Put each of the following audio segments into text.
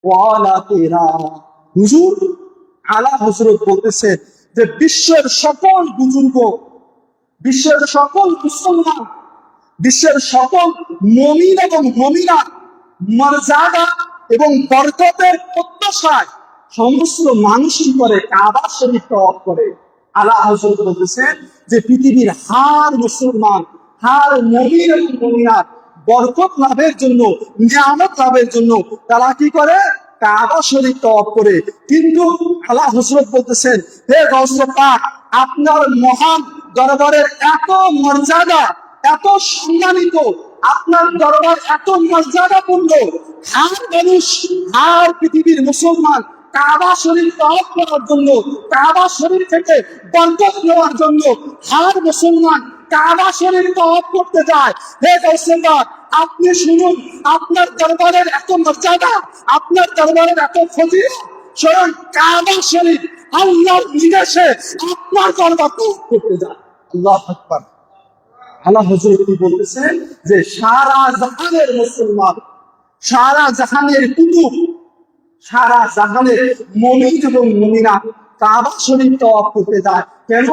ওয়ালা তেরা। হুজুর আলা হযরত বলতেছেন যে বিশ্বের সকল বুজুর্গ, বিশ্বের সকল মুসলমান, বিশ্বের সকল মুমিন এবং মুমিনাত মর্যাদা এবং বরকতের প্রত্যাশায় সমস্ত মানুষই করে কাবা শরীফ তওয়াফ করে। আলা হযরত বলতেছেন যে পৃথিবীর হার মুসলমান, হার মুমিন এবং মুমিনাত বরকত লাভের জন্য, নিয়ামত লাভের জন্য তারা কি করে? কাবা শরীফ তওয়াফ করে। কিন্তু আলা হযরত বলতেছেন, হে গাউসে পাক, আপনার মহান দরবারের এত মর্যাদা, এত সম্মানিত, আপনার দরবার এত মর্যাদাপূর্ণ, হার মানুষ, হার পৃথিবীর মুসলমান কাবা শরীফ তওয়াফ করার জন্য, কাবা শরীফ থেকে বরকত নেওয়ার জন্য হার মুসলমান কাবা শরীফ তওয়াফ করতে যায়। হে গাউসে পাক, আপনি শুনুন, আপনার দরবারের এত মর্যাদা, আপনার দরবারের এত ফজিলত, স্বয়ং কাবা শরীফ আল্লাহর নির্দেশে আপনার দরবার তওয়াফ করতে যায়। আল্লাহু আকবার। আলা হযরত বলতেছেন যে সারা জাহানের মুসলমান, সারা জাহানের কুতুব, সারা জাহানের মুমিন এবং মুমিনাত কাবা শরীফ তওয়াফ করতে যায়। কেন?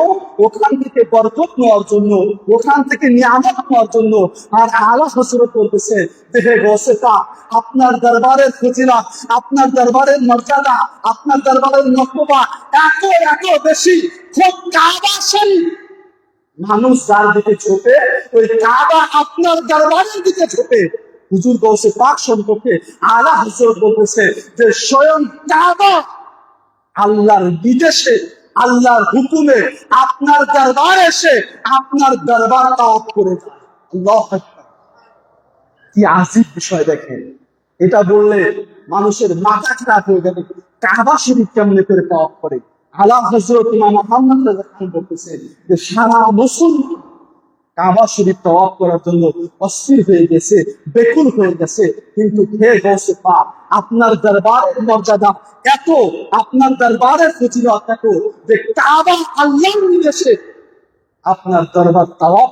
ওখান থেকে বরকত নেওয়ার জন্য, ওখান থেকে নিয়ামত নেওয়ার জন্য। আর আলা হযরত বলতেছে যে হে গাউসে পাক, আপনার দরবারের ফজিলত, আপনার দরবারের মর্যাদা, আপনার দরবারের মর্তবা এত এত বেশি, খুব কাবা শরীফ মানুষ যার দিকে ছোটে, ওই কাবা আপনার দরবারের দিকে ছোটে। হুজুর গাউসে পাক সম্পর্কে আলা হযরত বলতেছে যে স্বয়ং কাবা আল্লাহর নির্দেশে, আল্লাহর হুকুমে আপনার দরবারে এসে আপনার দরবার তওয়াফ করে যায়। আল্লাহু আকবার। কি আজীব বিষয় দেখেন, এটা বললে মানুষের মাথা খারাপ হয়ে যাবে। কাবা শরীফ কেমনে করে তওয়াফ করে? আলা হযরত ইমাম মুহাম্মদ রাদিয়াল্লাহু বলতেছেন যে সারা মুসলমান কাবা শরীফ তওয়াফ করার জন্য অস্থির হয়ে গেছে, বেকুল হয়ে গেছে। কিন্তু হে গাউসে পাক, আপনার দরবারের মর্যাদা এত, আপনার দরবারের ফজিলত এত যে কাবা আল্লাহর নির্দেশে আপনার দরবার তওয়াফ